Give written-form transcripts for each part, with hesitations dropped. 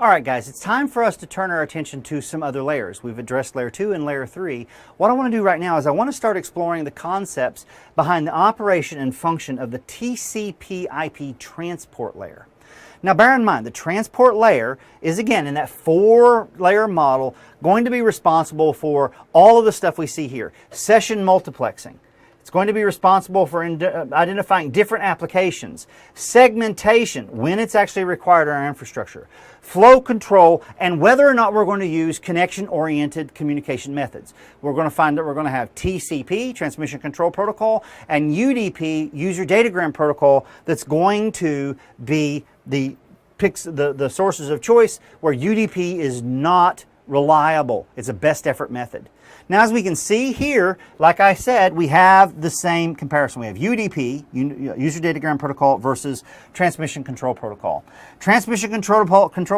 All right, guys, it's time for us to turn our attention to some other layers. We've addressed layer 2 and layer 3. What I want to do right now is I want to start exploring the concepts behind the operation and function of the TCP IP transport layer. Now, bear in mind, the transport layer is, again, in that 4-layer model, going to be responsible for all of the stuff we see here. Session multiplexing. It's going to be responsible for identifying different applications, segmentation, when it's actually required in our infrastructure, flow control, and whether or not we're going to use connection-oriented communication methods. We're going to find that we're going to have TCP, Transmission Control Protocol, and UDP, User Datagram Protocol, that's going to be the sources of choice where UDP is not reliable. It's a best effort method. Now, as we can see here, like I said, we have the same comparison. We have UDP, User Datagram Protocol, versus Transmission Control Protocol. Transmission Control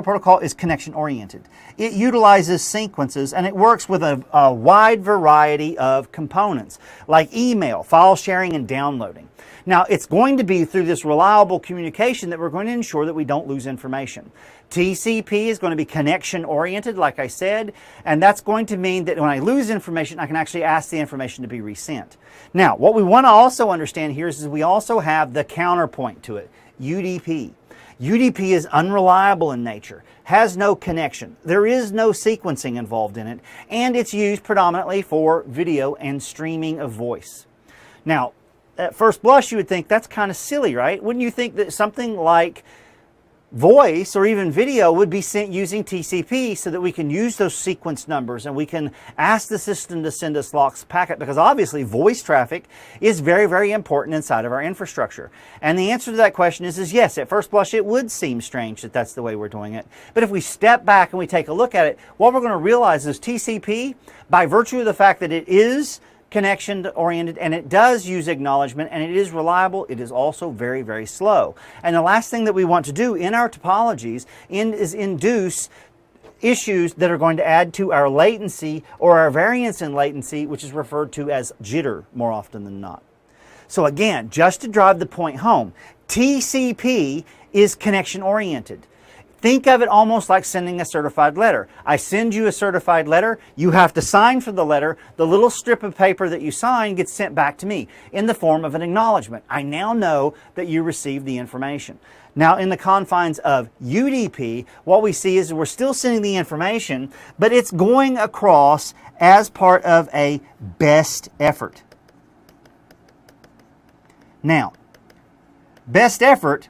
Protocol is connection-oriented. It utilizes sequences, and it works with a wide variety of components, like email, file sharing, and downloading. Now, it's going to be through this reliable communication that we're going to ensure that we don't lose information. TCP is going to be connection-oriented, like I said, and that's going to mean that when I lose information, I can actually ask the information to be resent. Now, what we want to also understand here is we also have the counterpoint to it, UDP. UDP is unreliable in nature, has no connection, there is no sequencing involved in it, and it's used predominantly for video and streaming of voice. Now, at first blush, you would think that's kind of silly, right? Wouldn't you think that something like voice or even video would be sent using TCP so that we can use those sequence numbers and we can ask the system to send us lost packet? Because obviously voice traffic is very, very important inside of our infrastructure. And the answer to that question is yes. At first blush, it would seem strange that that's the way we're doing it. But if we step back and we take a look at it, what we're going to realize is TCP, by virtue of the fact that it is connection-oriented and it does use acknowledgement and it is reliable, it is also very, very slow. And the last thing that we want to do in our topologies is induce issues that are going to add to our latency or our variance in latency, which is referred to as jitter more often than not. So again, just to drive the point home, TCP is connection-oriented. Think of it almost like sending a certified letter. I send you a certified letter. You have to sign for the letter. The little strip of paper that you sign gets sent back to me in the form of an acknowledgement. I now know that you received the information. Now, in the confines of UDP, what we see is we're still sending the information, but it's going across as part of a best effort. Now, best effort,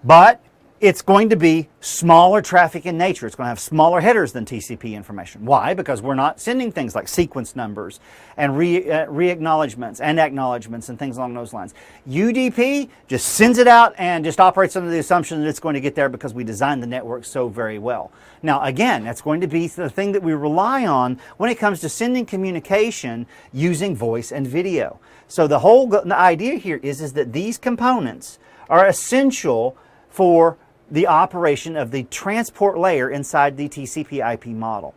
but it's going to be smaller traffic in nature. It's going to have smaller headers than TCP information. Why? Because we're not sending things like sequence numbers and re-acknowledgements and acknowledgements and things along those lines. UDP just sends it out and just operates under the assumption that it's going to get there because we designed the network so very well. Now, again, that's going to be the thing that we rely on when it comes to sending communication using voice and video. So the idea here is that these components are essential for the operation of the transport layer inside the TCP IP model.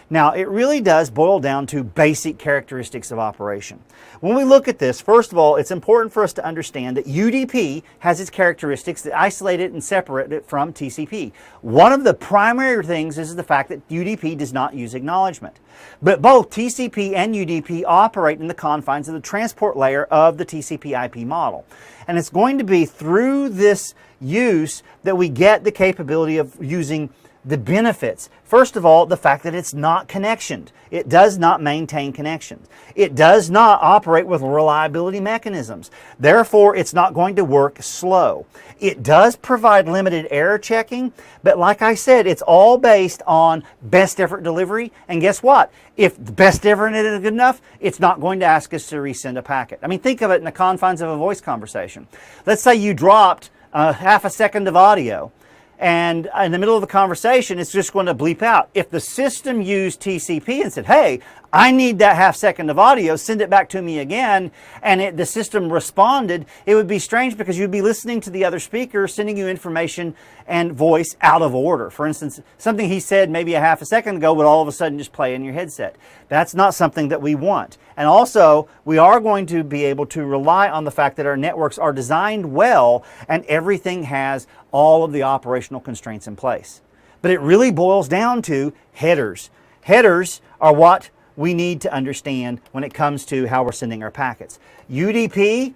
Now, it really does boil down to basic characteristics of operation. When we look at this, first of all, it's important for us to understand that UDP has its characteristics that isolate it and separate it from TCP. One of the primary things is the fact that UDP does not use acknowledgement. But both TCP and UDP operate in the confines of the transport layer of the TCP IP model. And it's going to be through this use that we get the capability of using the benefits. First of all, the fact that it's not connectioned. It does not maintain connections. It does not operate with reliability mechanisms. Therefore, it's not going to work slow. It does provide limited error checking, but like I said, it's all based on best effort delivery. And guess what? If the best effort isn't good enough, it's not going to ask us to resend a packet. I mean, think of it in the confines of a voice conversation. Let's say you dropped half a second of audio, and in the middle of the conversation, it's just going to bleep out. If the system used TCP and said, hey, I need that half second of audio, send it back to me again, and the system responded, it would be strange because you'd be listening to the other speaker sending you information and voice out of order. For instance, something he said maybe a half a second ago would all of a sudden just play in your headset. That's not something that we want. And also, we are going to be able to rely on the fact that our networks are designed well and everything has all of the operational constraints in place. but it really boils down to headers. Headers are what we need to understand when it comes to how we're sending our packets. UDP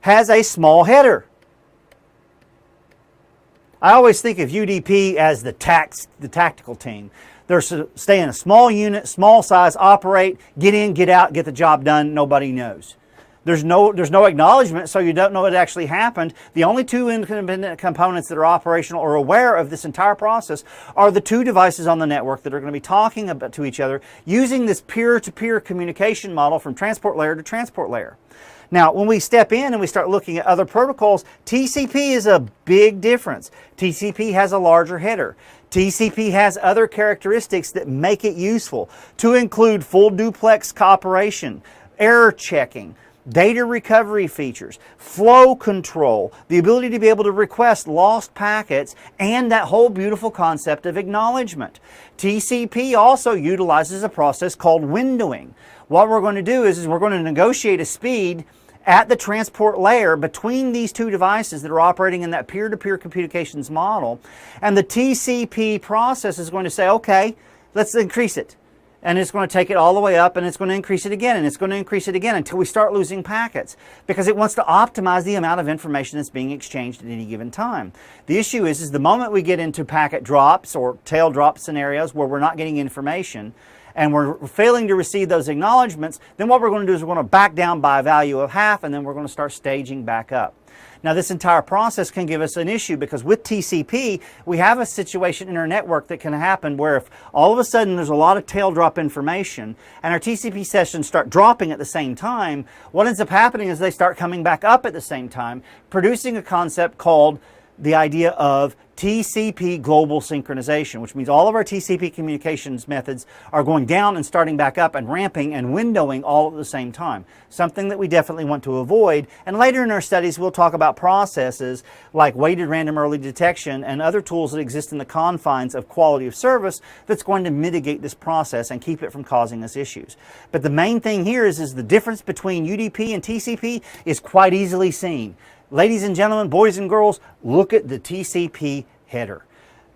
has a small header. I always think of UDP as the tactical team. They're stay in a small unit, small size, operate, get in, get out, get the job done, nobody knows. There's no acknowledgement, so you don't know what actually happened. The only two independent components that are operational or aware of this entire process are the two devices on the network that are going to be talking to each other using this peer-to-peer communication model from transport layer to transport layer. Now, when we step in and we start looking at other protocols, TCP is a big difference. TCP has a larger header. TCP has other characteristics that make it useful, to include full duplex cooperation, error checking, data recovery features, flow control, the ability to be able to request lost packets, and that whole beautiful concept of acknowledgement. TCP also utilizes a process called windowing. What we're going to do is we're going to negotiate a speed at the transport layer between these two devices that are operating in that peer-to-peer communications model, and the TCP process is going to say, okay, let's increase it. And it's going to take it all the way up, and it's going to increase it again, and it's going to increase it again until we start losing packets, because it wants to optimize the amount of information that's being exchanged at any given time. The issue is the moment we get into packet drops or tail drop scenarios where we're not getting information and we're failing to receive those acknowledgments, then what we're going to do is we're going to back down by a value of half, and then we're going to start staging back up. Now, this entire process can give us an issue, because with TCP, we have a situation in our network that can happen where if all of a sudden there's a lot of tail drop information and our TCP sessions start dropping at the same time, what ends up happening is they start coming back up at the same time, producing a concept called the idea of TCP global synchronization, which means all of our TCP communications methods are going down and starting back up and ramping and windowing all at the same time. Something that we definitely want to avoid. And later in our studies, we'll talk about processes like weighted random early detection and other tools that exist in the confines of quality of service that's going to mitigate this process and keep it from causing us issues. But the main thing here is the difference between UDP and TCP is quite easily seen. Ladies and gentlemen, boys and girls, look at the TCP header.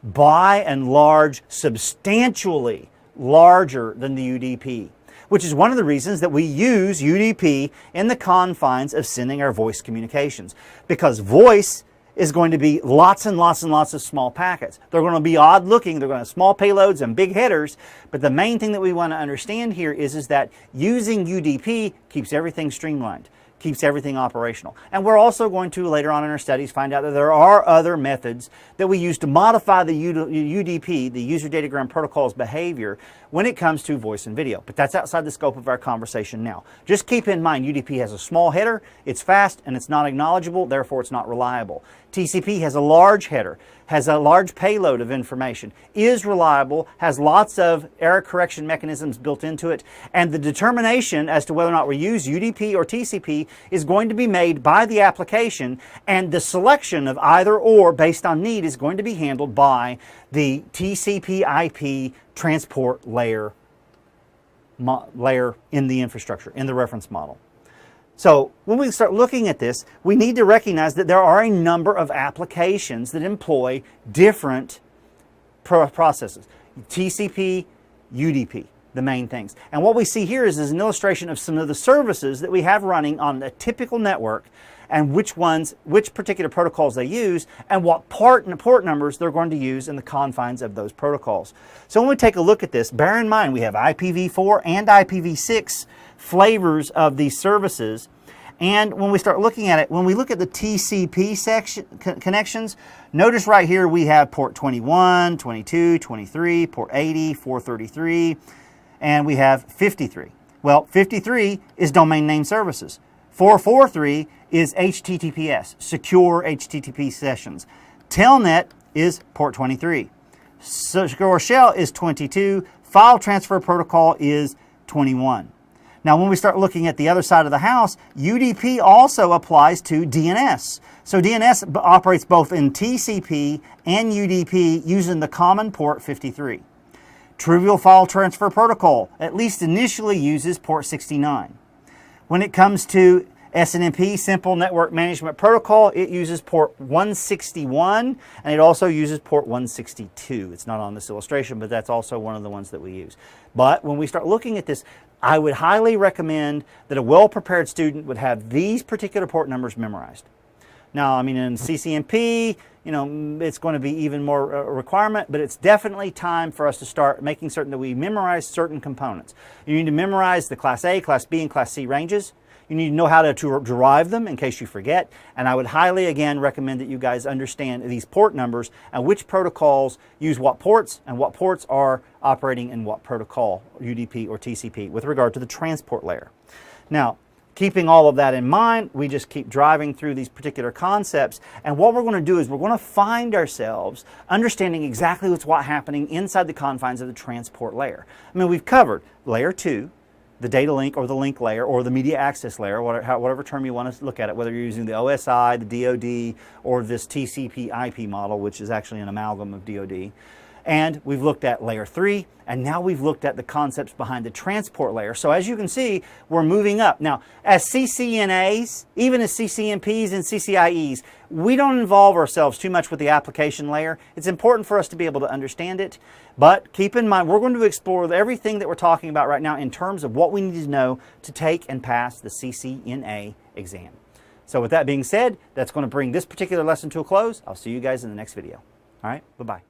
By and large, substantially larger than the UDP, which is one of the reasons that we use UDP in the confines of sending our voice communications. Because voice is going to be lots and lots and lots of small packets. They're going to be odd looking, they're going to have small payloads and big headers, but the main thing that we want to understand here is that using UDP keeps everything streamlined, keeps everything operational. And we're also going to, later on in our studies, find out that there are other methods that we use to modify the UDP, the User Datagram Protocol's behavior, when it comes to voice and video. But that's outside the scope of our conversation now. Just keep in mind, UDP has a small header, it's fast, and it's not acknowledgeable, therefore it's not reliable. TCP has a large header, has a large payload of information, is reliable, has lots of error correction mechanisms built into it, and the determination as to whether or not we use UDP or TCP is going to be made by the application, and the selection of either or based on need is going to be handled by the TCP IP transport layer in the infrastructure, in the reference model. So when we start looking at this, we need to recognize that there are a number of applications that employ different processes. TCP, UDP, the main things. And what we see here is an illustration of some of the services that we have running on a typical network, and which particular protocols they use, and what port numbers they're going to use in the confines of those protocols. So when we take a look at this, bear in mind we have IPv4 and IPv6 flavors of these services. And when we start looking at it, when we look at the TCP connections, notice right here we have port 21, 22, 23, port 80, 433, and we have 53. Well, 53 is domain name services. 443 is HTTPS, secure HTTP sessions. Telnet is port 23. Secure Shell is 22. File Transfer Protocol is 21. Now, when we start looking at the other side of the house, UDP also applies to DNS. So DNS operates both in TCP and UDP using the common port 53. Trivial File Transfer Protocol, at least initially, uses port 69. When it comes to SNMP, Simple Network Management Protocol, it uses port 161, and it also uses port 162. It's not on this illustration, but that's also one of the ones that we use. But when we start looking at this, I would highly recommend that a well-prepared student would have these particular port numbers memorized. Now, I mean, in CCNP, you know, it's going to be even more a requirement, but it's definitely time for us to start making certain that we memorize certain components. You need to memorize the Class A, Class B, and Class C ranges. You need to know how to derive them in case you forget. And I would highly, again, recommend that you guys understand these port numbers and which protocols use what ports and what ports are operating in what protocol, UDP or TCP, with regard to the transport layer. Now, keeping all of that in mind, we just keep driving through these particular concepts. And what we're going to do is we're going to find ourselves understanding exactly what's happening inside the confines of the transport layer. I mean, we've covered layer 2, the data link or the link layer or the media access layer, whatever term you want to look at it, whether you're using the OSI, the DoD, or this TCP IP model, which is actually an amalgam of DoD. And we've looked at layer 3, and now we've looked at the concepts behind the transport layer. So as you can see, we're moving up. Now, as CCNAs, even as CCNPs and CCIEs, we don't involve ourselves too much with the application layer. It's important for us to be able to understand it, but keep in mind, we're going to explore everything that we're talking about right now in terms of what we need to know to take and pass the CCNA exam. So with that being said, that's going to bring this particular lesson to a close. I'll see you guys in the next video. All right, bye-bye.